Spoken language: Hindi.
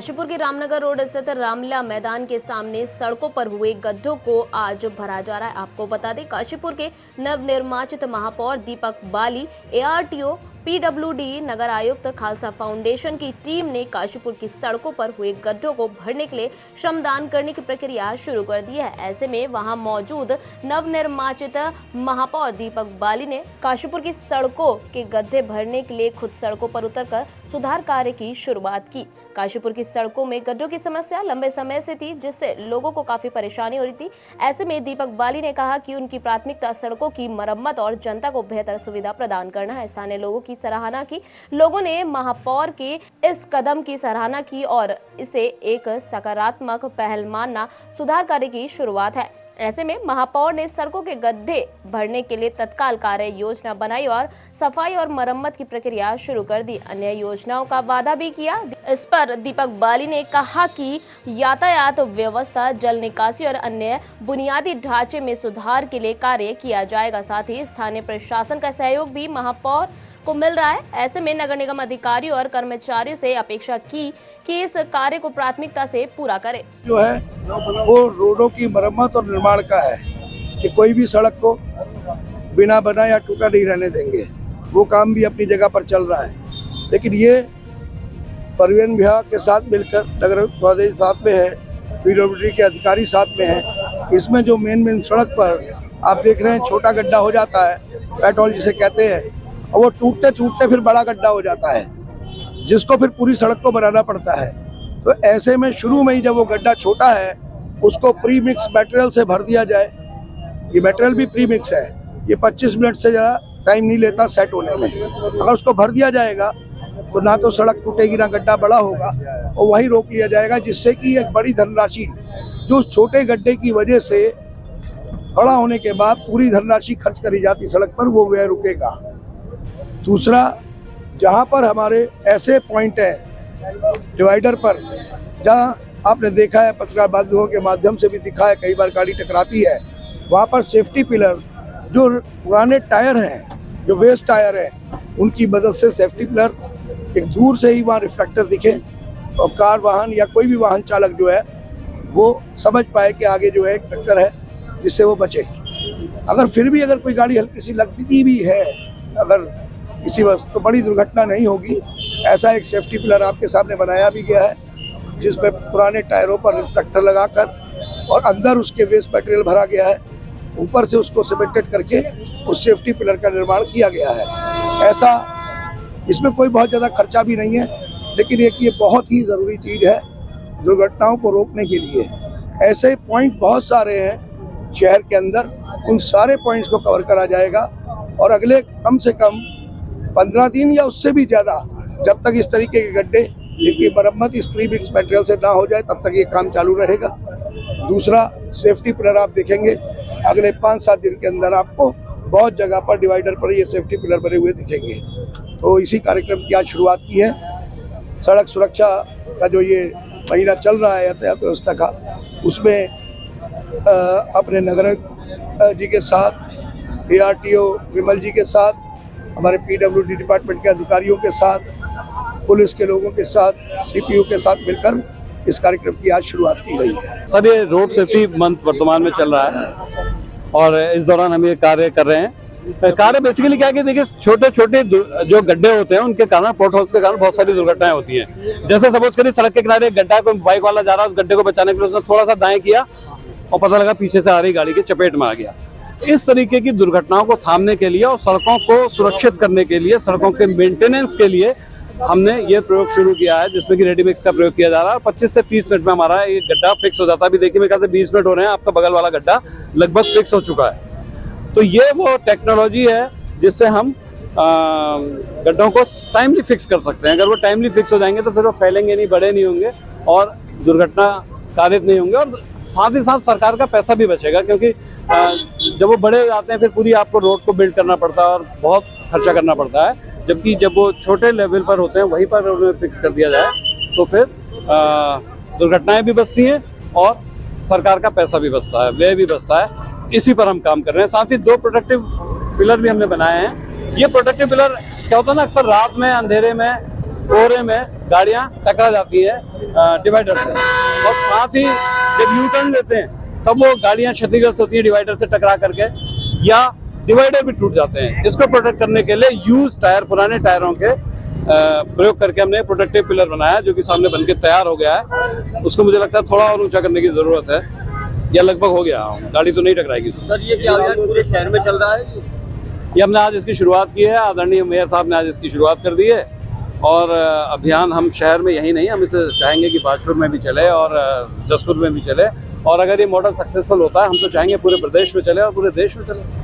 काशीपुर के रामनगर रोड स्थित रामलीला मैदान के सामने सड़कों पर हुए गड्ढों को आज भरा जा रहा है। आपको बता दें, काशीपुर के नवनिर्वाचित महापौर दीपक बाली, एआरटीओ, पीडब्ल्यूडी, नगर आयुक्त, खालसा फाउंडेशन की टीम ने काशीपुर की सड़कों पर हुए गड्ढों को भरने के लिए श्रमदान करने की प्रक्रिया शुरू कर दी है। ऐसे में वहां मौजूद नवनिर्वाचित महापौर दीपक बाली ने काशीपुर की सड़कों के गड्ढे भरने के लिए खुद सड़कों पर उतरकर सुधार कार्य की शुरुआत की। काशीपुर की सड़कों में गड्ढों की समस्या लंबे समय से थी, जिससे लोगों को काफी परेशानी हो रही थी। ऐसे में दीपक बाली ने कहा कि उनकी प्राथमिकता सड़कों की मरम्मत और जनता को बेहतर सुविधा प्रदान करना है। स्थानीय लोगों की सराहना की। लोगों ने महापौर के इस कदम की सराहना की और इसे एक सकारात्मक पहल मानना सुधार कार्य की शुरुआत है। ऐसे में महापौर ने सड़कों के गड्ढे भरने के लिए तत्काल कार्य योजना बनाई और सफाई और मरम्मत की प्रक्रिया शुरू कर दी। अन्य योजनाओं का वादा भी किया। इस पर दीपक बाली ने कहा कि यातायात व्यवस्था, जल निकासी और अन्य बुनियादी ढांचे में सुधार के लिए कार्य किया जाएगा। साथ ही स्थानीय प्रशासन का सहयोग भी महापौर को मिल रहा है। ऐसे में नगर निगम अधिकारियों और कर्मचारियों से अपेक्षा की कि इस कार्य को प्राथमिकता से पूरा करे। जो है वो रोडों की मरम्मत और निर्माण का है कि कोई भी सड़क को बिना बना या टूटा नहीं रहने देंगे। वो काम भी अपनी जगह पर चल रहा है, लेकिन ये परिवहन विभाग के साथ मिलकर, नगर स्वास्थ्य साथ में है, पीडब्ल्यूडी के अधिकारी साथ में है। इसमें जो मेन सड़क पर आप देख रहे हैं छोटा गड्ढा हो जाता है, पेट्रोल जिसे कहते हैं, और वो टूटते टूटते फिर बड़ा गड्ढा हो जाता है, जिसको फिर पूरी सड़क को बनाना पड़ता है। तो ऐसे में शुरू में ही जब वो गड्ढा छोटा है, उसको प्री मिक्स मटेरियल से भर दिया जाए। ये मटेरियल भी प्री मिक्स है, ये 25 मिनट से ज़्यादा टाइम नहीं लेता सेट होने में। अगर उसको भर दिया जाएगा तो ना तो सड़क टूटेगी, ना गड्ढा बड़ा होगा, और वहीं रोक लिया जाएगा, जिससे कि एक बड़ी धनराशि जो छोटे गड्ढे की वजह से बड़ा होने के बाद पूरी धनराशि खर्च करी जाती सड़क पर, वो व्यय रुकेगा। दूसरा, जहाँ पर हमारे ऐसे पॉइंट हैं डिवाइडर पर, जहाँ आपने देखा है, पत्रकार बांधवों के माध्यम से भी दिखा है, कई बार गाड़ी टकराती है, वहाँ पर सेफ्टी पिलर, जो पुराने टायर हैं, जो वेस्ट टायर हैं, उनकी मदद से सेफ्टी पिलर एक दूर से ही वहाँ रिफ्लेक्टर दिखे और कार वाहन या कोई भी वाहन चालक जो है वो समझ पाए कि आगे जो है एक टक्कर है, जिससे वो बचे। अगर फिर भी अगर कोई गाड़ी हल्की सी लगती भी है, अगर किसी वक्त तो बड़ी दुर्घटना नहीं होगी। ऐसा एक सेफ्टी पिलर आपके सामने बनाया भी गया है, जिसमें पुराने टायरों पर रिफ्लेक्टर लगाकर और अंदर उसके वेस्ट मटेरियल भरा गया है, ऊपर से उसको सीमेंटेड करके उस सेफ्टी पिलर का निर्माण किया गया है। ऐसा इसमें कोई बहुत ज़्यादा खर्चा भी नहीं है, लेकिन ये बहुत ही ज़रूरी चीज़ है दुर्घटनाओं को रोकने के लिए। ऐसे पॉइंट बहुत सारे हैं शहर के अंदर, उन सारे पॉइंट्स को कवर करा जाएगा और अगले कम से कम 15 दिन या उससे भी ज़्यादा, जब तक इस तरीके के गड्ढे जिनकी मरम्मत इस प्री मिक्स मटेरियल से ना हो जाए, तब तक ये काम चालू रहेगा। दूसरा, सेफ्टी पिलर आप देखेंगे अगले 5-7 दिन के अंदर आपको बहुत जगह पर डिवाइडर पर ये सेफ्टी पिलर बने हुए दिखेंगे। तो इसी कार्यक्रम की आज शुरुआत की है। सड़क सुरक्षा का जो ये महीना चल रहा है यातायात व्यवस्था का, उसमें अपने नगर जी के साथ, एआरटीओ विमल जी के साथ, हमारे पीडब्ल्यूडी डिपार्टमेंट के अधिकारियों के साथ, पुलिस के लोगों के साथ, सीपीयू के साथ मिलकर इस कार्यक्रम की आज शुरुआत की गई है। सर, ये रोड सेफ्टी मंथ वर्तमान में चल रहा है और इस दौरान हम ये कार्य कर रहे हैं। कार्य बेसिकली क्या है कि देखिए, छोटे छोटे जो गड्ढे होते हैं, उनके कारण, पोर्ट होल्स के कारण बहुत सारी दुर्घटनाएं होती हैं। जैसे सपोज करिए सड़क के किनारे गड्ढा, कोई बाइक वाला जा रहा है, उस गड्ढे को बचाने के लिए उसने थोड़ा सा दाएं किया और पता लगा पीछे से आ रही गाड़ी की चपेट में आ गया। इस तरीके की दुर्घटनाओं को थामने के लिए और सड़कों को सुरक्षित करने के लिए, सड़कों के मेंटेनेंस के लिए हमने ये प्रयोग शुरू किया है, जिसमें कि रेडी मिक्स का प्रयोग किया जा रहा है। 25 से 30 मिनट में हमारा ये गड्ढा फिक्स हो जाता है। अभी देखिए, मेरे ख्याल से 20 मिनट हो रहे हैं, आपका बगल वाला गड्ढा लगभग फिक्स हो चुका है। तो ये वो टेक्नोलॉजी है जिससे हम गड्ढों को टाइमली फिक्स कर सकते हैं। अगर वो टाइमली फिक्स हो जाएंगे तो फिर वो फैलेंगे नहीं, बड़े नहीं होंगे और दुर्घटना कारित नहीं होंगे, और साथ ही साथ सरकार का पैसा भी बचेगा, क्योंकि जब वो बड़े हो जाते हैं फिर पूरी आपको रोड को बिल्ड करना पड़ता है और बहुत खर्चा करना पड़ता है। जबकि जब वो छोटे लेवल पर होते हैं, वहीं पर उन्हें फिक्स कर दिया जाए तो फिर दुर्घटनाएं भी बचती हैं और सरकार का पैसा भी बचता है, व्यय भी बचता है। इसी पर हम काम कर रहे हैं। साथ ही 2 प्रोटेक्टिव पिलर भी हमने बनाए हैं। ये प्रोटेक्टिव पिलर क्या होता है ना, अक्सर रात में अंधेरे में कोहरे में गाड़ियां टकरा जाती हैं डिवाइडर से, और साथ ही जब यू टर्न लेते हैं तब वो गाड़ियां क्षतिग्रस्त होती हैं डिवाइडर से टकरा करके, या डिवाइडर भी टूट जाते हैं। इसको प्रोटेक्ट करने के लिए यूज टायर, पुराने टायरों के प्रयोग करके हमने प्रोटेक्टिव पिलर बनाया, जो कि सामने बनके तैयार हो गया है। उसको मुझे लगता है थोड़ा और ऊंचा करने की जरूरत है, या लगभग हो गया, गाड़ी तो नहीं टकराएगी। सर ये क्या पूरे शहर में चल रहा है? ये हमने आज इसकी शुरुआत की है, आदरणीय मेयर साहब ने आज इसकी शुरुआत कर दी है, और अभियान हम शहर में यही नहीं, हम इसे चाहेंगे कि बाजपुर में भी चले और जसपुर में भी चले, और अगर ये मॉडल सक्सेसफुल होता है हम तो चाहेंगे पूरे प्रदेश में चले और पूरे देश में चले।